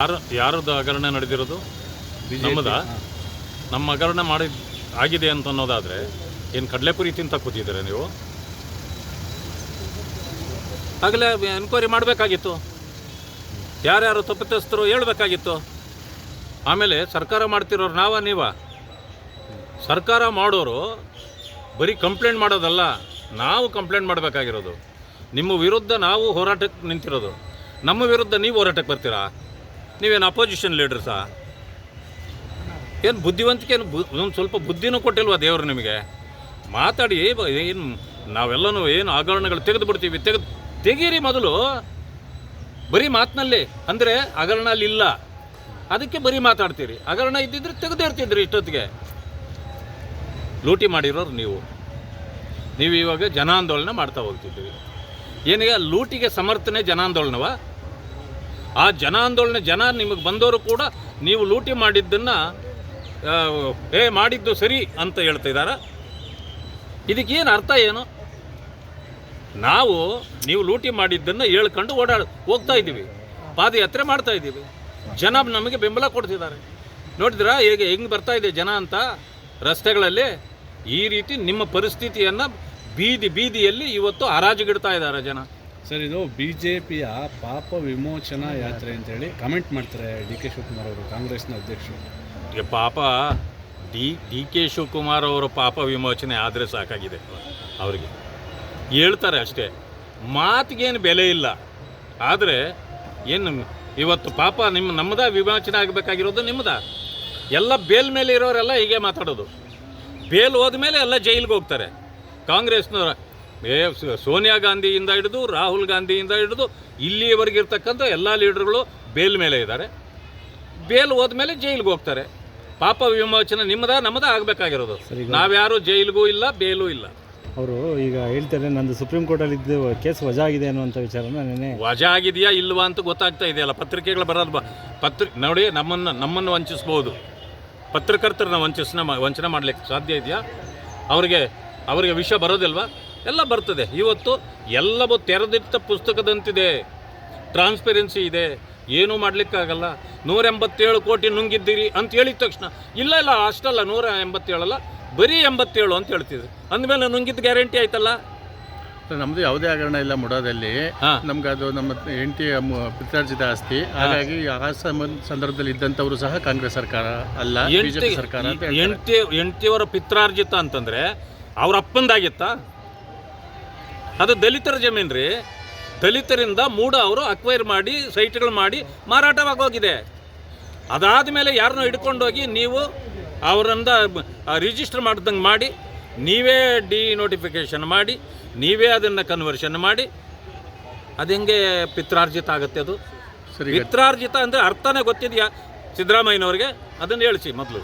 ಯಾರದ್ದು ಹಗರಣ ನಡೆದಿರೋದು? ನಮ್ಮದ. ನಮ್ಮ ಹಗರಣ ಆಗಿದೆ ಅಂತ ಅನ್ನೋದಾದರೆ ಏನು ಕಡಲೆಪುರಿ ತಿಂತ ಕೂತಿದ್ದೀರಾ ನೀವು? ಆಗಲೇ ಎನ್ಕ್ವೈರಿ ಮಾಡಬೇಕಾಗಿತ್ತು, ಯಾರ್ಯಾರು ತಪ್ಪಿತಸ್ಥರು ಹೇಳಬೇಕಾಗಿತ್ತು. ಆಮೇಲೆ ಸರ್ಕಾರ ಮಾಡ್ತಿರೋರು ನೀವ ಸರ್ಕಾರ ಮಾಡೋರು ಬರೀ ಕಂಪ್ಲೇಂಟ್ ಮಾಡೋದಲ್ಲ, ನಾವು ಕಂಪ್ಲೇಂಟ್ ಮಾಡಬೇಕಾಗಿರೋದು. ನಿಮ್ಮ ವಿರುದ್ಧ ನಾವು ಹೋರಾಟಕ್ಕೆ ನಿಂತಿರೋದು, ನಮ್ಮ ವಿರುದ್ಧ ನೀವು ಹೋರಾಟಕ್ಕೆ ಬರ್ತೀರಾ? ನೀವೇನು ಅಪೋಸಿಷನ್ ಲೀಡರ್ಸಾ? ಏನು ಬುದ್ಧಿವಂತಿಕೆ, ಒಂದು ಸ್ವಲ್ಪ ಬುದ್ಧಿನೂ ಕೊಟ್ಟಿಲ್ವಾ ದೇವರು ನಿಮಗೆ? ಮಾತಾಡಿ. ಏನು ನಾವೆಲ್ಲನೂ ಏನು ಹಗರಣಗಳು ತೆಗೆದು ಬಿಡ್ತೀವಿ, ತೆಗೀರಿ ಮೊದಲು. ಬರೀ ಮಾತಿನಲ್ಲಿ ಅಂದರೆ ಹಗರಣ ಅಲ್ಲಿ ಇಲ್ಲ, ಅದಕ್ಕೆ ಬರೀ ಮಾತಾಡ್ತೀರಿ. ಹಗರಣ ಇದ್ದಿದ್ರೆ ತೆಗೆದೇ ಇರ್ತಿದ್ರಿ ಇಷ್ಟೊತ್ತಿಗೆ. ಲೂಟಿ ಮಾಡಿರೋರು ನೀವು ಇವಾಗ ಜನಾಂದೋಲನ ಮಾಡ್ತಾ ಹೋಗ್ತಿದ್ದೀರಿ. ಏನೀಗ ಲೂಟಿಗೆ ಸಮರ್ಥನೆ ಜನಾಂದೋಲನವ? ಆ ಜನ ನಿಮಗೆ ಬಂದವರು ಕೂಡ ನೀವು ಲೂಟಿ ಮಾಡಿದ್ದನ್ನು ಮಾಡಿದ್ದು ಸರಿ ಅಂತ ಹೇಳ್ತಿದ್ದಾರೆ. ಇದಕ್ಕೇನು ಅರ್ಥ ಏನು? ನೀವು ಲೂಟಿ ಮಾಡಿದ್ದನ್ನು ಹೇಳ್ಕೊಂಡು ಹೋಗ್ತಾ ಇದ್ದೀವಿ, ಪಾದಯಾತ್ರೆ ಮಾಡ್ತಾ ಇದ್ದೀವಿ. ಜನ ನಮಗೆ ಬೆಂಬಲ ಕೊಡ್ತಿದ್ದಾರೆ. ನೋಡಿದ್ರಾ ಹೇಗೆ ಹೆಂಗೆ ಬರ್ತಾ ಇದೆ ಜನ ಅಂತ ರಸ್ತೆಗಳಲ್ಲಿ? ಈ ರೀತಿ ನಿಮ್ಮ ಪರಿಸ್ಥಿತಿಯನ್ನು ಬೀದಿಯಲ್ಲಿ ಇವತ್ತು ಹರಾಜಿಗಿಡ್ತಾ ಇದ್ದಾರೆ ಜನ. ಸರ್, ಇದು BJPಯ ಪಾಪ ವಿಮೋಚನಾ ಯಾತ್ರೆ ಅಂತೇಳಿ ಕಮೆಂಟ್ ಮಾಡ್ತಾರೆ DK ಶಿವಕುಮಾರ್ ಅವರು, ಕಾಂಗ್ರೆಸ್ನ ಅಧ್ಯಕ್ಷರು. ಪಾಪ DK ಶಿವಕುಮಾರ್ ಅವರು ಪಾಪ ವಿಮೋಚನೆ ಆದರೆ ಸಾಕಾಗಿದೆ. ಅವರಿಗೆ ಹೇಳ್ತಾರೆ ಅಷ್ಟೇ, ಮಾತಿಗೇನು ಬೆಲೆ ಇಲ್ಲ. ಆದರೆ ಏನು ಇವತ್ತು ಪಾಪ ನಮ್ಮದ ವಿಮೋಚನೆ ಆಗಬೇಕಾಗಿರೋದು ನಿಮ್ಮದ. ಎಲ್ಲ ಬೇಲ್ ಮೇಲೆ ಇರೋರೆಲ್ಲ ಹೀಗೆ ಮಾತಾಡೋದು. ಬೇಲ್ ಹೋದ್ಮೇಲೆ ಎಲ್ಲ ಜೈಲಿಗೆ ಹೋಗ್ತಾರೆ. ಕಾಂಗ್ರೆಸ್ನವರ ಸೋನಿಯಾ ಗಾಂಧಿಯಿಂದ ಹಿಡಿದು ರಾಹುಲ್ ಗಾಂಧಿಯಿಂದ ಹಿಡಿದು ಇಲ್ಲಿಯವರೆಗೆ ಇರ್ತಕ್ಕಂಥ ಎಲ್ಲ ಲೀಡರ್ಗಳು ಬೇಲ್ ಮೇಲೆ ಇದ್ದಾರೆ. ಬೇಲ್ ಹೋದ್ಮೇಲೆ ಜೈಲಿಗೆ ಹೋಗ್ತಾರೆ. ಪಾಪ ವಿಮೋಚನೆ ನಮ್ಮದ ಆಗಬೇಕಾಗಿರೋದು. ನಾವ್ಯಾರು ಜೈಲಿಗೂ ಇಲ್ಲ, ಬೇಲೂ ಇಲ್ಲ. ಅವರು ಈಗ ಹೇಳ್ತಾರೆ, ನಂದು ಸುಪ್ರೀಂ ಕೋರ್ಟಲ್ಲಿ ಇದ್ದು ಕೇಸ್ ವಜಾ ಆಗಿದೆ ಅನ್ನುವಂಥ ವಿಚಾರನ ನೆನೆ ವಜಾ ಆಗಿದೆಯಾ ಇಲ್ವಾ ಅಂತ ಗೊತ್ತಾಗ್ತಾ ಇದೆಯಲ್ಲ. ಪತ್ರಿಕೆಗಳು ಬರೋದು ನೋಡಿ, ನಮ್ಮನ್ನು ವಂಚಿಸ್ಬೋದು. ಪತ್ರಕರ್ತರನ್ನ ವಂಚನೆ ಮಾಡಲಿಕ್ಕೆ ಸಾಧ್ಯ ಇದೆಯಾ? ಅವರಿಗೆ ವಿಷಯ ಬರೋದಿಲ್ವಾ? ಎಲ್ಲ ಬರ್ತದೆ. ಇವತ್ತು ಎಲ್ಲವೂ ತೆರೆದಿಟ್ಟ ಪುಸ್ತಕದಂತಿದೆ, ಟ್ರಾನ್ಸ್ಪರೆನ್ಸಿ ಇದೆ. ಏನೂ ಮಾಡಲಿಕ್ಕಾಗಲ್ಲ. 187 ಕೋಟಿ ನುಂಗಿದ್ದೀರಿ ಅಂತ ಹೇಳಿದ ತಕ್ಷಣ ಇಲ್ಲ ಅಷ್ಟಲ್ಲ, 187 ಬರೀ 87 ಅಂತ ಹೇಳ್ತಿದ್ರು. ಅಂದಮೇಲೆ ನುಂಗಿದ್ದು ಗ್ಯಾರಂಟಿ ಆಯ್ತಲ್ಲ. ನಮ್ಮದು ಯಾವುದೇ ಹಗರಣ ಇಲ್ಲ ಮುಡಾದಲ್ಲಿ. ನಮ್ಗೆ ಅದು ನಮ್ಮ ಹೆಂಡತಿಯ ಪಿತ್ರಾರ್ಜಿತ ಆಸ್ತಿ. ಹಾಗಾಗಿ ಆ ಸಂದರ್ಭದಲ್ಲಿ ಇದ್ದಂಥವರು ಸಹ ಕಾಂಗ್ರೆಸ್ ಸರ್ಕಾರ ಅಲ್ಲ, ಬಿಜೆಪಿ ಸರ್ಕಾರ. ಹೆಂಡತಿಯವರ ಪಿತ್ರಾರ್ಜಿತ ಅಂತಂದರೆ ಅವ್ರ ಅಪ್ಪಂದಾಗಿತ್ತಾ? ಅದು ದಲಿತರ ಜಮೀನು ರೀ. ದಲಿತರಿಂದ ಅವರು ಅಕ್ವೈರ್ ಮಾಡಿ ಸೈಟ್ಗಳು ಮಾಡಿ ಮಾರಾಟವಾಗೋಗಿದೆ. ಅದಾದ ಮೇಲೆ ಯಾರನ್ನೋ ಹಿಡ್ಕೊಂಡೋಗಿ ನೀವು ಅವರಿಂದ ರಿಜಿಸ್ಟರ್ ಮಾಡ್ದಂಗೆ ಮಾಡಿ, ನೀವೇ ಡಿನೋಟಿಫಿಕೇಷನ್ ಮಾಡಿ, ನೀವೇ ಅದನ್ನು ಕನ್ವರ್ಷನ್ ಮಾಡಿ, ಅದು ಹೆಂಗೆ ಪಿತ್ರಾರ್ಜಿತ ಆಗುತ್ತೆ? ಅದು ಪಿತ್ರಾರ್ಜಿತ ಅಂದರೆ ಅರ್ಥನೇ ಗೊತ್ತಿದೆಯಾ ಸಿದ್ದರಾಮಯ್ಯನವ್ರಿಗೆ? ಅದನ್ನು ಹೇಳಿಸಿ ಮೊದಲು.